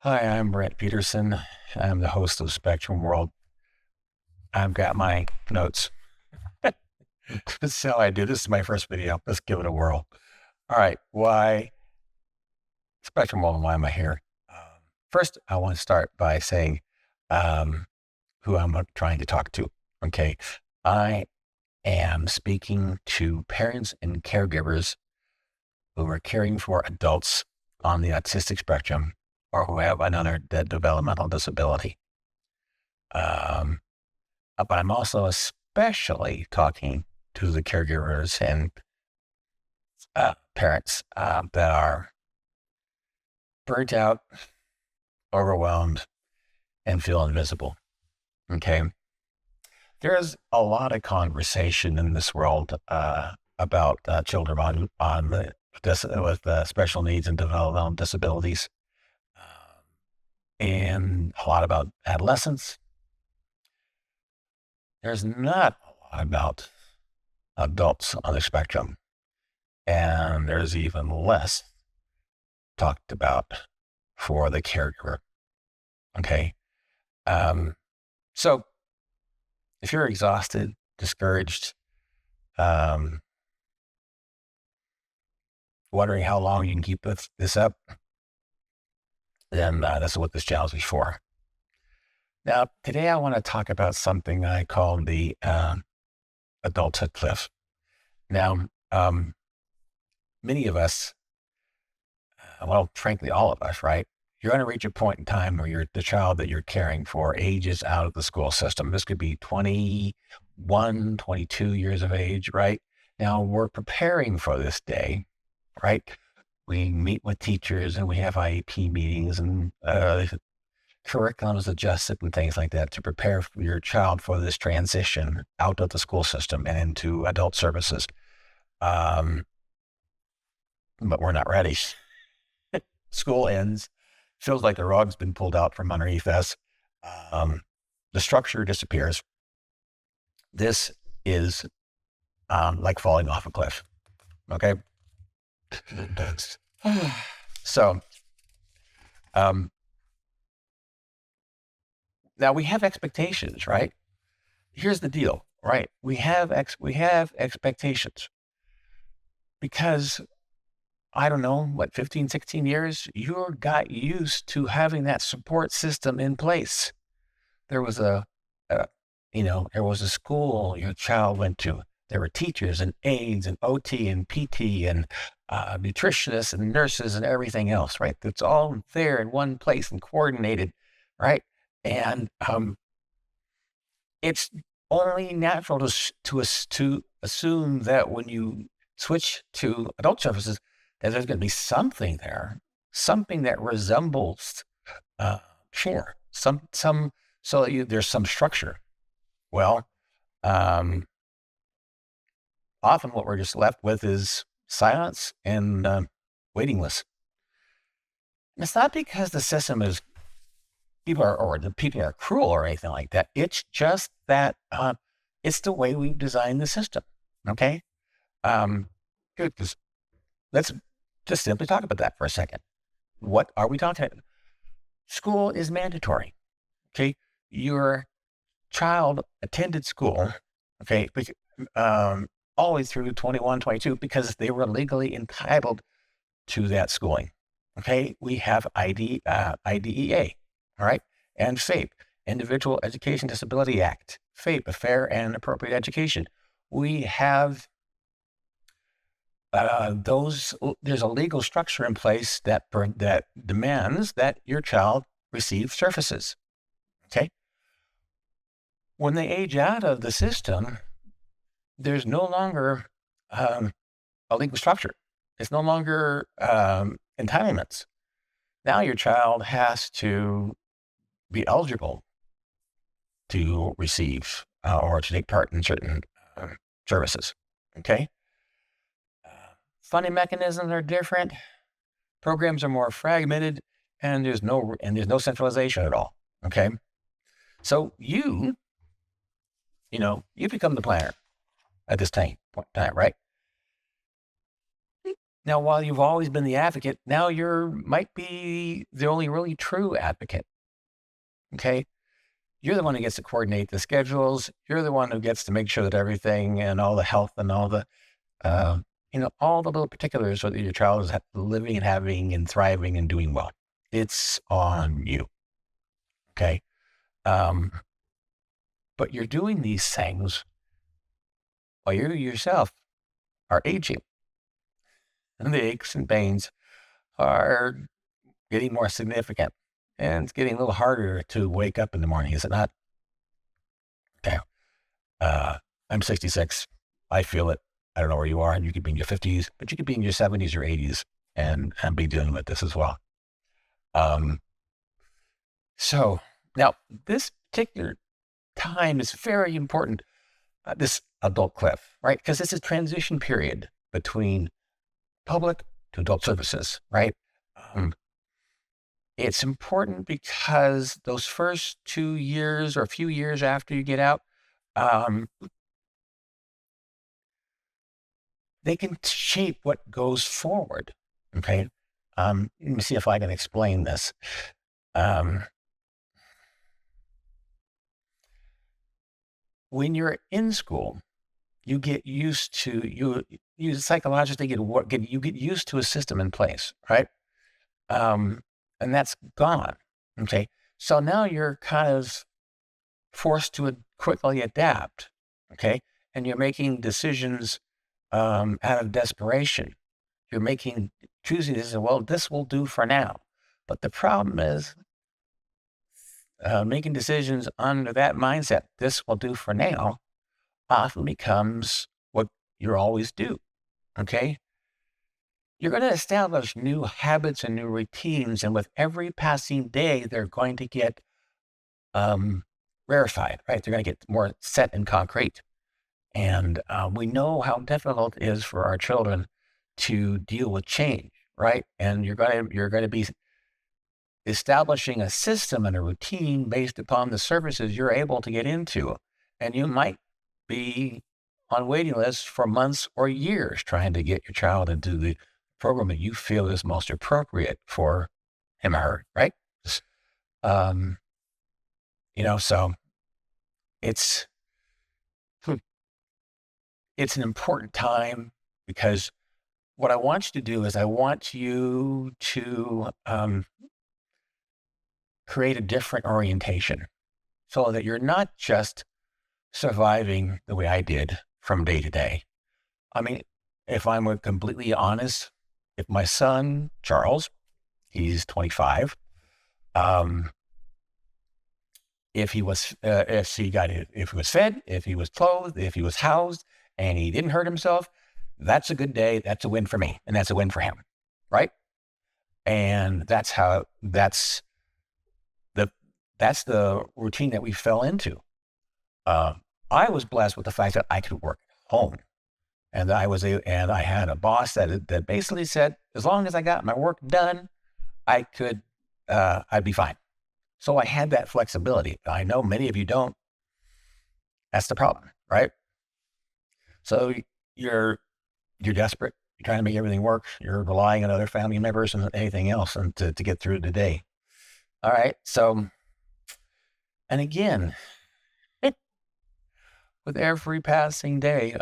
Hi, I'm Brent Peterson. I'm the host of SpectrumWorld. I've got my notes. This is how I do. This is my first video. Let's give it a whirl. All right. Why SpectrumWorld and why am I here? First, I want to start by saying who I'm trying to talk to. Okay. I am speaking to parents and caregivers who are caring for adults on the autistic spectrum or who have another developmental disability. But I'm also especially talking to the caregivers and parents that are burnt out, overwhelmed, and feel invisible. Okay. There's a lot of conversation in this world about children with special needs and developmental disabilities, and a lot about adolescents. There's not a lot about adults on the spectrum, and there's even less talked about for the caregiver. Okay. So if you're exhausted, discouraged, wondering how long you can keep this up, then that's what this challenge is for. Now, today I want to talk about something I call the adulthood cliff. Now, many of us, well, frankly, all of us, right? You're going to reach a point in time where the child that you're caring for ages out of the school system. This could be 21, 22 years of age, right? Now, we're preparing for this day, right? We meet with teachers and we have IEP meetings and curriculum is adjusted and things like that to prepare for your child for this transition out of the school system and into adult services. But we're not ready. School ends, feels like the rug's been pulled out from underneath us. The structure disappears. This is like falling off a cliff. Okay. So, now we have expectations, right? Here's the deal, right? We have expectations because I don't know, 15, 16 years, you got used to having that support system in place. There was there was a school your child went to. There were teachers and aides and OT and PT and nutritionists and nurses and everything else, right? That's all there in one place and coordinated, right? And it's only natural to assume that when you switch to adult services, that there's going to be something there, something that resembles care, there's some structure. Well, often what we're just left with is silence and waiting lists. And it's not because the system is the people are cruel or anything like that. It's just that it's the way we've designed the system. Okay. Let's just simply talk about that for a second. What are we talking about? School is mandatory. Okay. Your child attended school. Okay. All the way through 21, 22, because they were legally entitled to that schooling. Okay. We have IDEA. All right. And FAPE, Individual Education Disability Act, FAPE, a fair and appropriate education. We have there's a legal structure in place that demands that your child receive services. Okay. When they age out of the system, there's no longer a legal structure. It's no longer entitlements. Now your child has to be eligible to receive or to take part in certain services. Okay. Funding mechanisms are different. Programs are more fragmented, and there's no centralization at all. Okay. So you become the planner at this point in time, right? Now, while you've always been the advocate, now you're might be the only really true advocate. Okay. You're the one who gets to coordinate the schedules. You're the one who gets to make sure that everything and all the health and all the, uh, all the little particulars so that your child is living and having and thriving and doing well. It's on you. Okay. Um, but you're doing these things while you yourself are aging, and the aches and pains are getting more significant, and it's getting a little harder to wake up in the morning, is it not? Okay. I'm 66. I feel it. I don't know where you are, and you could be in your 50s, but you could be in your 70s or 80s and be dealing with this as well. Um, so now this particular time is very important. This adult cliff, right? Because it's a transition period between public to adult services, right? It's important because those first 2 years or a few years after you get out, um, they can shape what goes forward. Okay. Let me see if I can explain this. Um, when you're in school, you get used to you psychologically you get used to a system in place, right? And that's gone. Okay. So now you're kind of forced to quickly adapt. Okay. And you're making decisions out of desperation. You're choosing to say, well, this will do for now. But the problem is making decisions under that mindset, this will do for now, often becomes what you always do. Okay. You're going to establish new habits and new routines. And with every passing day, they're going to get rarefied, right? They're going to get more set and concrete. And we know how difficult it is for our children to deal with change, right? And you're going to be establishing a system and a routine based upon the services you're able to get into. And you might be on waiting lists for months or years trying to get your child into the program that you feel is most appropriate for him or her, right? Um, so it's it's an important time because what I want you to do is I want you to create a different orientation so that you're not just surviving the way I did from day to day. I mean, if I'm completely honest, if my son, Charles, he's 25, um, if he was fed, if he was clothed, if he was housed, and he didn't hurt himself, that's a good day. That's a win for me, and that's a win for him, right? And that's the routine that we fell into. I was blessed with the fact that I could work at home, and I had a boss that basically said, as long as I got my work done, I'd be fine. So I had that flexibility. I know many of you don't. That's the problem, right? So you're desperate. You're trying to make everything work. You're relying on other family members and anything else and to get through the day. All right. So, and again, with every passing day,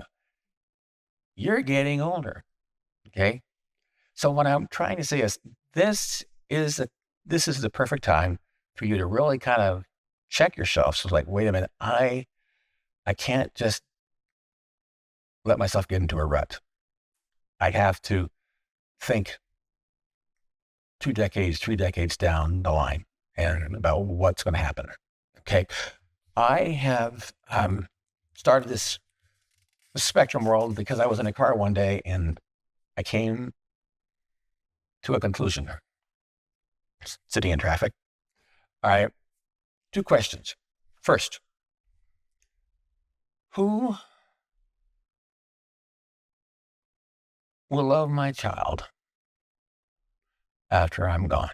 you're getting older. Okay. So what I'm trying to say is this is the perfect time for you to really kind of check yourself. So it's like, wait a minute, I can't just let myself get into a rut. I have to think 2 decades, 3 decades down the line and about what's going to happen. Okay. I have started this SpectrumWorld because I was in a car one day and I came to a conclusion sitting in traffic. All right. 2 questions. First, who will love my child after I'm gone?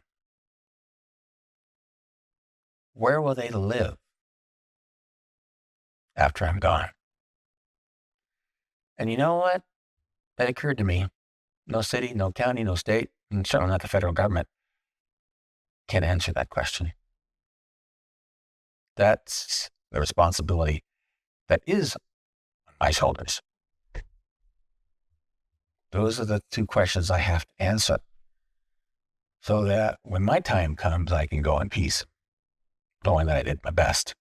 Where will they live after I'm gone? And you know what? That occurred to me. No city, no county, no state, and certainly not the federal government can answer that question. That's the responsibility that is on my shoulders. Those are the two questions I have to answer so that when my time comes, I can go in peace, knowing that I did my best.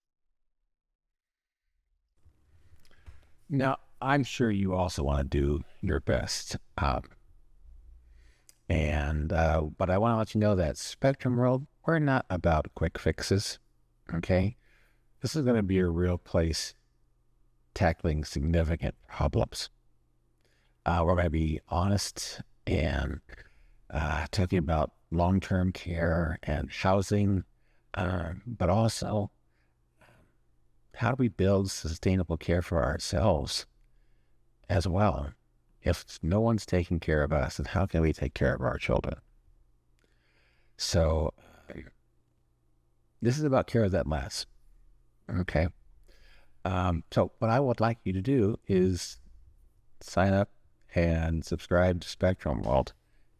Now, I'm sure you also want to do your best. But I want to let you know that SpectrumWorld, we're not about quick fixes, okay? This is going to be a real place tackling significant problems. We're going to be honest and talking about long-term care and housing, but also how do we build sustainable care for ourselves as well? If no one's taking care of us, then how can we take care of our children? So this is about care that lasts, okay? So what I would like you to do is sign up and subscribe to SpectrumWorld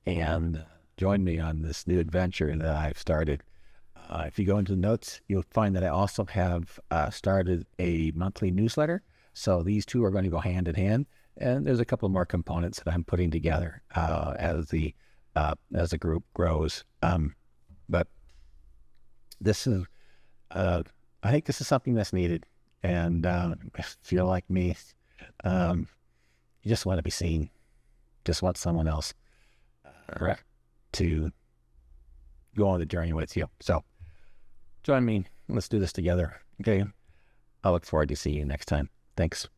and join me on this new adventure that I've started. If you go into the notes, you'll find that I also have started a monthly newsletter. So these two are going to go hand in hand. And there's a couple more components that I'm putting together as the group grows. But this is, I think this is something that's needed. And if you feel like me, you just want to be seen. Just want someone else to go on the journey with you. So join me. Let's do this together. Okay. I look forward to seeing you next time. Thanks.